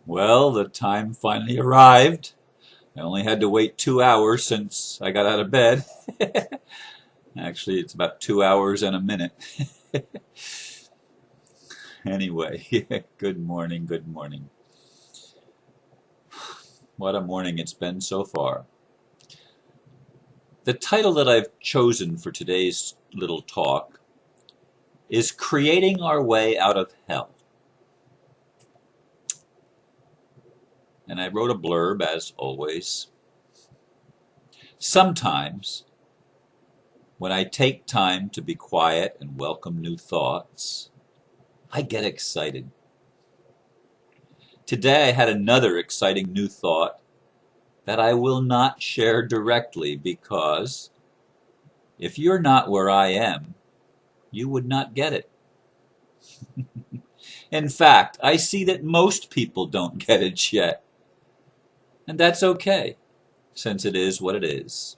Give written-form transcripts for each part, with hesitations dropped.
Well, the time finally arrived. I only had to wait 2 hours since I got out of bed. Actually, it's about 2 hours and a minute. Anyway, good morning, good morning. What a morning it's been so far. The title that I've chosen for today's little talk is Creating Our Way Out of Hell. And I wrote a blurb, as always. Sometimes, when I take time to be quiet and welcome new thoughts, I get excited. Today I had another exciting new thought that I will not share directly because if you're not where I am, you would not get it. In fact, I see that most people don't get it yet. And that's okay, since it is what it is.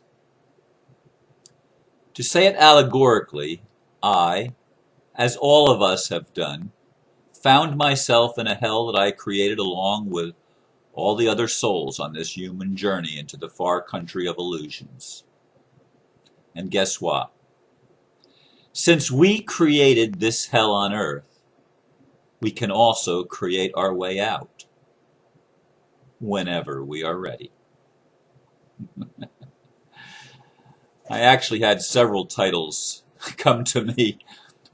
To say it allegorically, I, as all of us have done, found myself in a hell that I created along with all the other souls on this human journey into the far country of illusions. And guess what? Since we created this hell on earth, we can also create our way out whenever we are ready. I actually had several titles come to me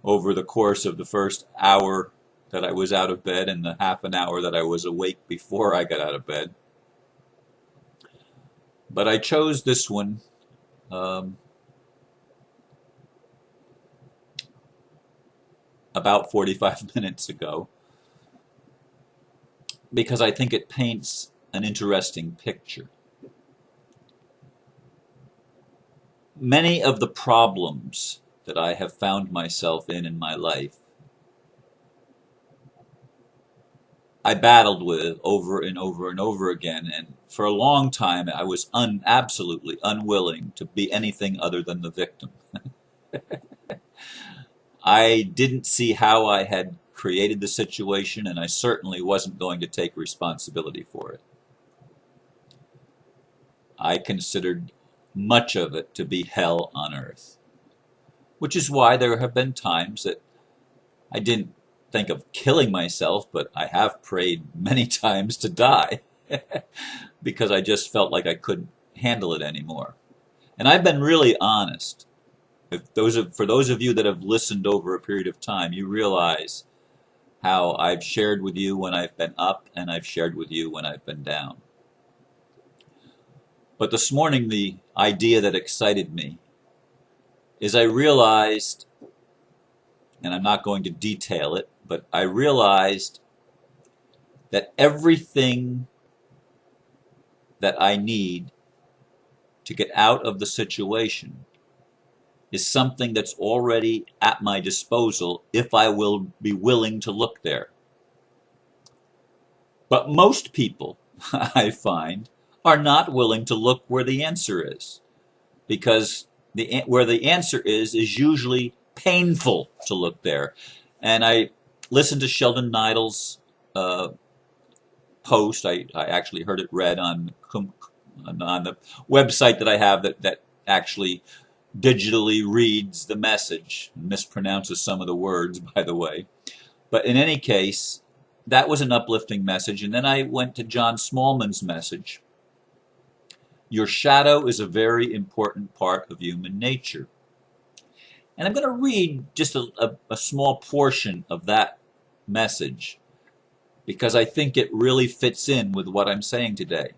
over the course of the first hour that I was out of bed and the half an hour that I was awake before I got out of bed. But I chose this one about 45 minutes ago because I think it paints an interesting picture. Many of the problems that I have found myself in my life, I battled with over and over and over again, and for a long time I was absolutely unwilling to be anything other than the victim. I didn't see how I had created the situation, and I certainly wasn't going to take responsibility for it. I considered much of it to be hell on earth, which is why there have been times that I didn't think of killing myself, but I have prayed many times to die because I just felt like I couldn't handle it anymore. And I've been really honest. For those of you that have listened over a period of time, you realize how I've shared with you when I've been up and I've shared with you when I've been down. But this morning, the idea that excited me is I realized, and I'm not going to detail it, but I realized that everything that I need to get out of the situation is something that's already at my disposal if I will be willing to look there. But most people, I find, are not willing to look where the answer is, because where the answer is usually painful to look there. And I listened to Sheldon Neidel's post. I actually heard it read on the website that I have that actually digitally reads the message, mispronounces some of the words, by the way. But in any case, that was an uplifting message. And then I went to John Smallman's message. Your shadow is a very important part of human nature. And I'm going to read just a small portion of that message because I think it really fits in with what I'm saying today.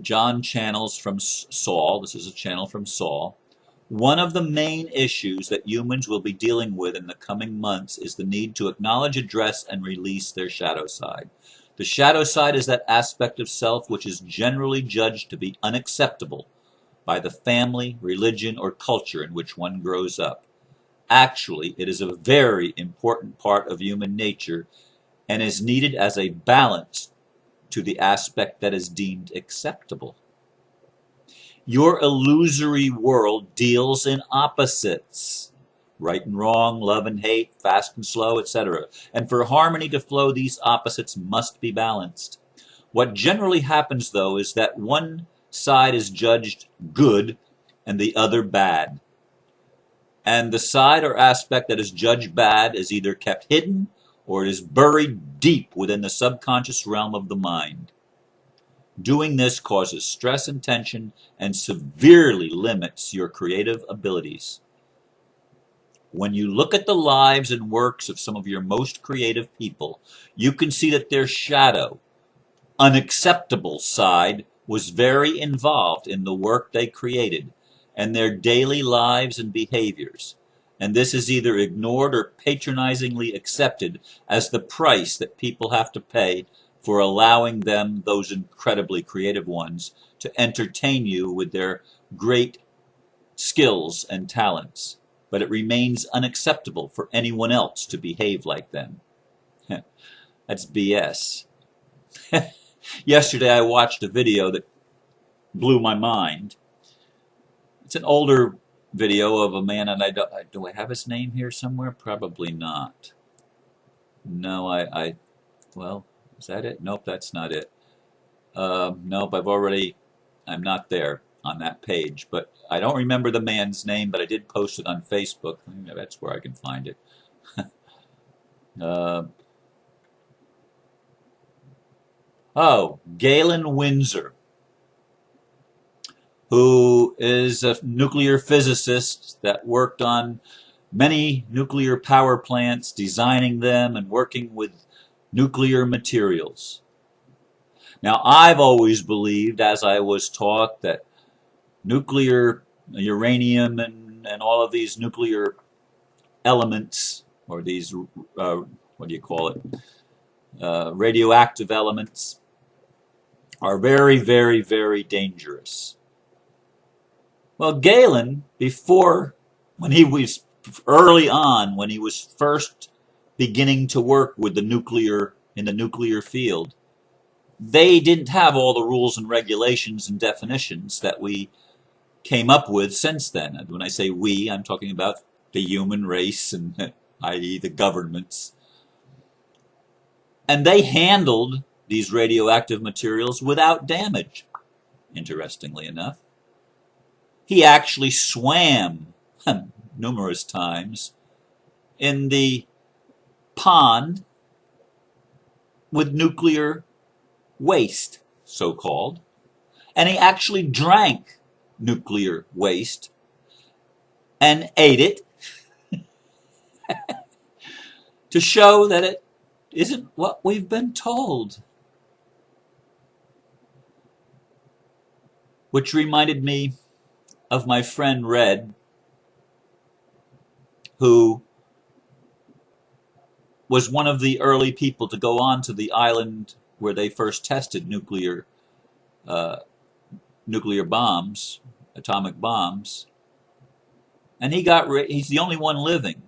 John channels from Saul. This is a channel from Saul. One of the main issues that humans will be dealing with in the coming months is the need to acknowledge, address, and release their shadow side. The shadow side is that aspect of self which is generally judged to be unacceptable by the family, religion, or culture in which one grows up. Actually, it is a very important part of human nature and is needed as a balance to the aspect that is deemed acceptable. Your illusory world deals in opposites. right and wrong, love and hate, fast and slow, etc. And for harmony to flow, these opposites must be balanced. What generally happens, though, is that one side is judged good and the other bad. And the side or aspect that is judged bad is either kept hidden or it is buried deep within the subconscious realm of the mind. Doing this causes stress and tension and severely limits your creative abilities. When you look at the lives and works of some of your most creative people, you can see that their shadow, unacceptable side was very involved in the work they created and their daily lives and behaviors. And this is either ignored or patronizingly accepted as the price that people have to pay for allowing them, those incredibly creative ones, to entertain you with their great skills and talents. But it remains unacceptable for anyone else to behave like them. That's BS. Yesterday I watched a video that blew my mind. It's an older video of a man, and do I have his name here somewhere? Probably not. No, well, is that it? Nope, that's not it. Nope, I'm not there on that page, but I don't remember the man's name, but I did post it on Facebook. That's where I can find it. Galen Windsor, who is a nuclear physicist that worked on many nuclear power plants, designing them and working with nuclear materials. Now, I've always believed, as I was taught, that nuclear, uranium, and all of these nuclear elements, or these, what do you call it, radioactive elements, are very, very, very dangerous. Well, Galen, when he was first beginning to work with in the nuclear field, they didn't have all the rules and regulations and definitions that we came up with since then. And when I say we, I'm talking about the human race, and i.e. the governments. And they handled these radioactive materials without damage, interestingly enough. He actually swam numerous times in the pond with nuclear waste, so-called, and he actually drank nuclear waste and ate it to show that it isn't what we've been told. Which reminded me of my friend Red, who was one of the early people to go on to the island where they first tested nuclear bombs, atomic bombs. And he's the only one living.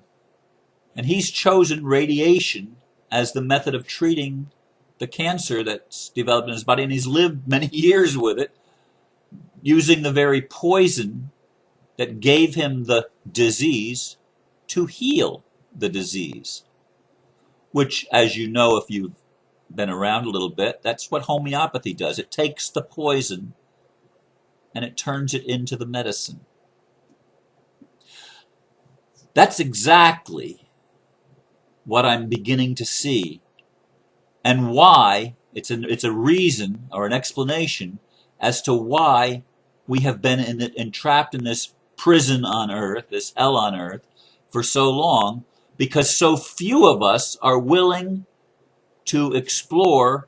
And he's chosen radiation as the method of treating the cancer that's developed in his body. And he's lived many years with it, using the very poison that gave him the disease to heal the disease. Which, as you know, if you've been around a little bit, that's what homeopathy does. It takes the poison and it turns it into the medicine. That's exactly what I'm beginning to see, and why it's a reason or an explanation as to why we have been entrapped in this prison on earth, this hell on earth, for so long, because so few of us are willing to explore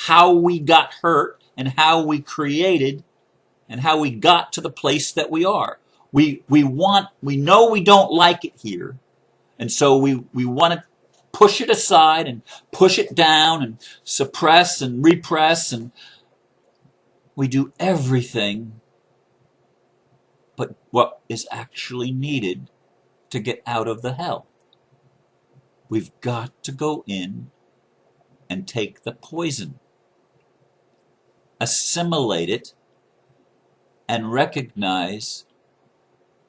how we got hurt and how we created and how we got to the place that we are. We know we don't like it here, and so we want to push it aside and push it down and suppress and repress, and we do everything but what is actually needed to get out of the hell. We've got to go in and take the poison, assimilate it, and recognize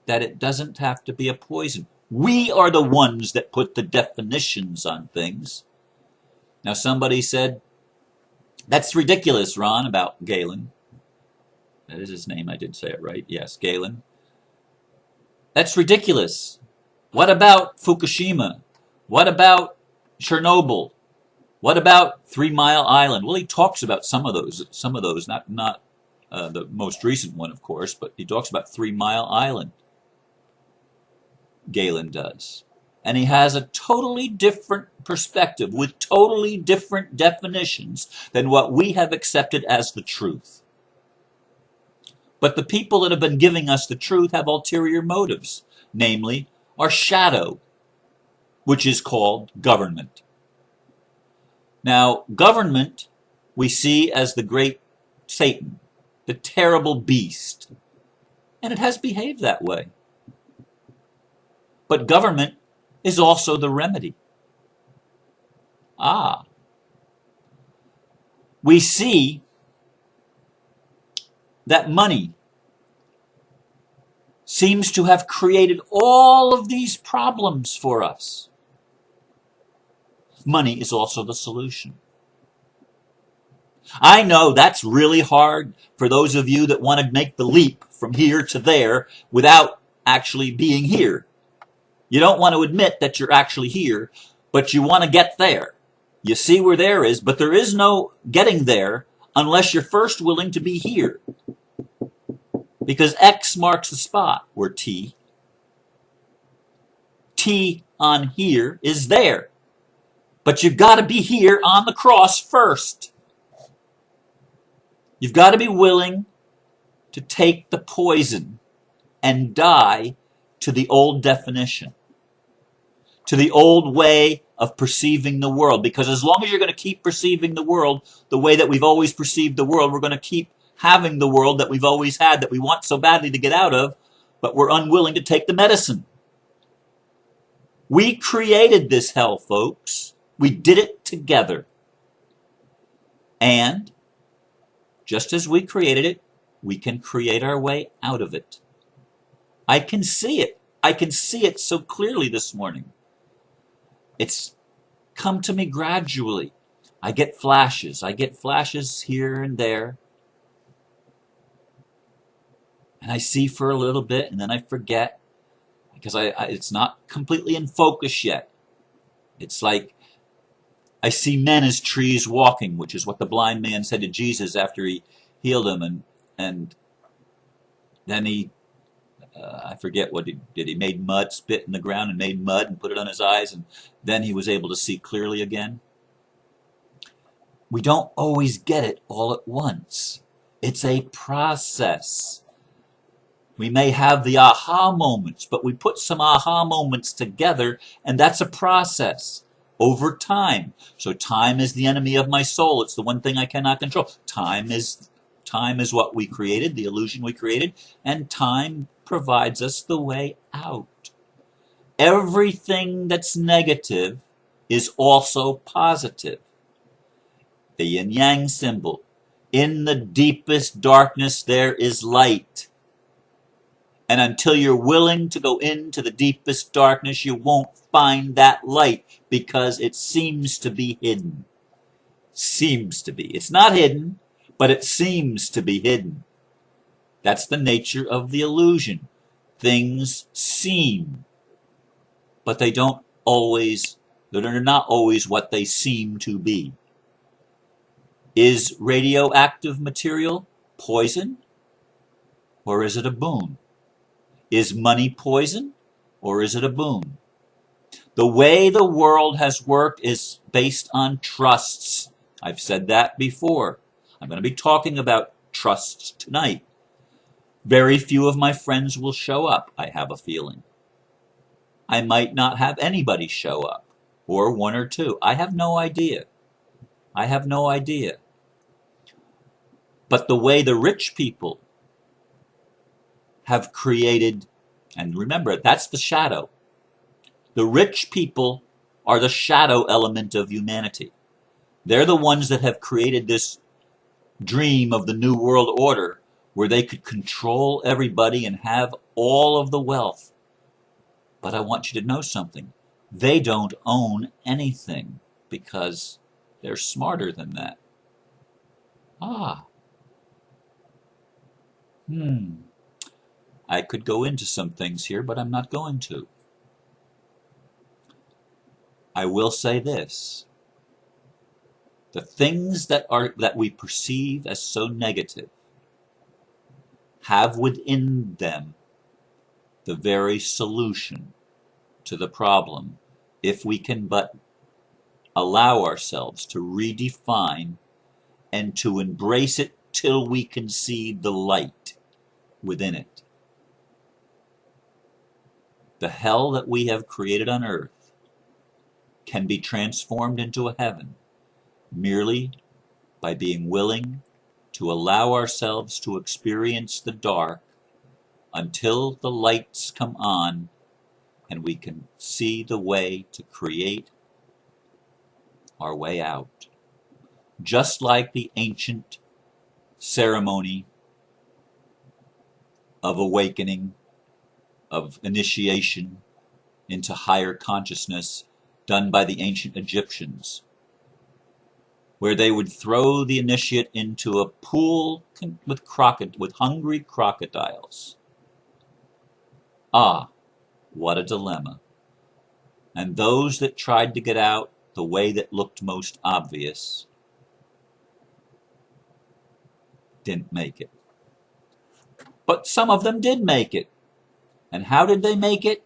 that it doesn't have to be a poison. We are the ones that put the definitions on things. Now somebody said, that's ridiculous, Ron, about Galen. That is his name, I did say it right. Yes, Galen. That's ridiculous. What about Fukushima? What about Chernobyl? What about 3 Mile Island? Well, he talks about some of those, not the most recent one, of course, but he talks about 3 Mile Island. Galen does. And he has a totally different perspective with totally different definitions than what we have accepted as the truth. But the people that have been giving us the truth have ulterior motives, namely our shadow, which is called government. Now, government we see as the great Satan, the terrible beast, and it has behaved that way. But government is also the remedy. We see that money seems to have created all of these problems for us. Money is also the solution. I know that's really hard for those of you that want to make the leap from here to there without actually being here. You don't want to admit that you're actually here, but you want to get there. You see where there is, but there is no getting there unless you're first willing to be here. Because X marks the spot where T on here is there. But you've got to be here on the cross first. You've got to be willing to take the poison and die to the old definition, to the old way of perceiving the world. Because as long as you're going to keep perceiving the world the way that we've always perceived the world, we're going to keep having the world that we've always had, that we want so badly to get out of, but we're unwilling to take the medicine. We created this hell, folks. We did it together. And just as we created it, we can create our way out of it. I can see it. I can see it so clearly this morning. It's come to me gradually. I get flashes. I get flashes here and there. And I see for a little bit, and then I forget, because it's not completely in focus yet. It's like I see men as trees walking, which is what the blind man said to Jesus after he healed him, and then he, I forget what he did. He made mud, spit in the ground and made mud and put it on his eyes, and then he was able to see clearly again. We don't always get it all at once. It's a process. We may have the aha moments, but we put some aha moments together, and that's a process over time. So time is the enemy of my soul. It's the one thing I cannot control. Time is what we created, the illusion we created, and time provides us the way out. Everything that's negative is also positive. The yin-yang symbol. In the deepest darkness there is light. And until you're willing to go into the deepest darkness, you won't find that light because it seems to be hidden. Seems to be. It's not hidden, but it seems to be hidden. That's the nature of the illusion. Things seem, but they're not always what they seem to be. Is radioactive material poison, or is it a boon? Is money poison, or is it a boon? The way the world has worked is based on trusts. I've said that before. I'm going to be talking about trusts tonight. Very few of my friends will show up, I have a feeling. I might not have anybody show up, or one or two. I have no idea. I have no idea. But the way the rich people have created, and remember, that's the shadow. The rich people are the shadow element of humanity. They're the ones that have created this dream of the New World Order where they could control everybody and have all of the wealth. But I want you to know something. They don't own anything because they're smarter than that. Ah, I could go into some things here, but I'm not going to. I will say this. The things that we perceive as so negative have within them the very solution to the problem if we can but allow ourselves to redefine and to embrace it till we can see the light within it. The hell that we have created on earth can be transformed into a heaven merely by being willing to allow ourselves to experience the dark until the lights come on and we can see the way to create our way out. Just like the ancient ceremony of awakening, of initiation into higher consciousness done by the ancient Egyptians, where they would throw the initiate into a pool with hungry crocodiles. Ah, what a dilemma. And those that tried to get out the way that looked most obvious didn't make it. But some of them did make it. And how did they make it?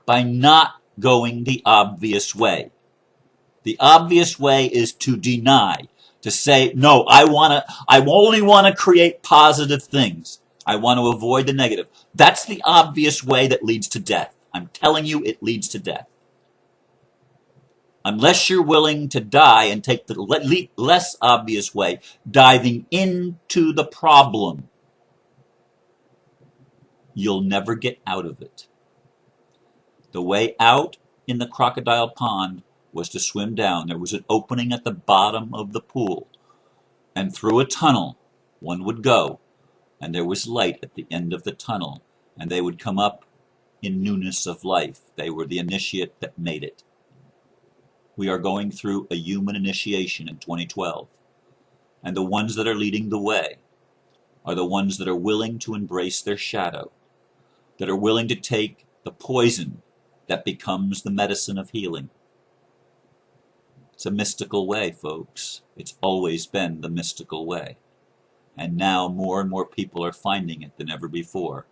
By not going the obvious way. The obvious way is to deny, to say, no, I only want to create positive things. I want to avoid the negative. That's the obvious way that leads to death. I'm telling you, it leads to death. Unless you're willing to die and take the less obvious way, diving into the problem, you'll never get out of it. The way out in the crocodile pond was to swim down. There was an opening at the bottom of the pool, and through a tunnel one would go, and there was light at the end of the tunnel, and they would come up in newness of life. They were the initiate that made it. We are going through a human initiation in 2012, and the ones that are leading the way are the ones that are willing to embrace their shadow, that are willing to take the poison that becomes the medicine of healing. It's a mystical way, folks. It's always been the mystical way. And now more and more people are finding it than ever before.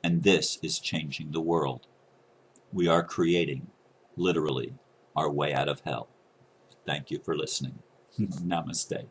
And this is changing the world. We are creating, literally, our way out of hell. Thank you for listening. Namaste.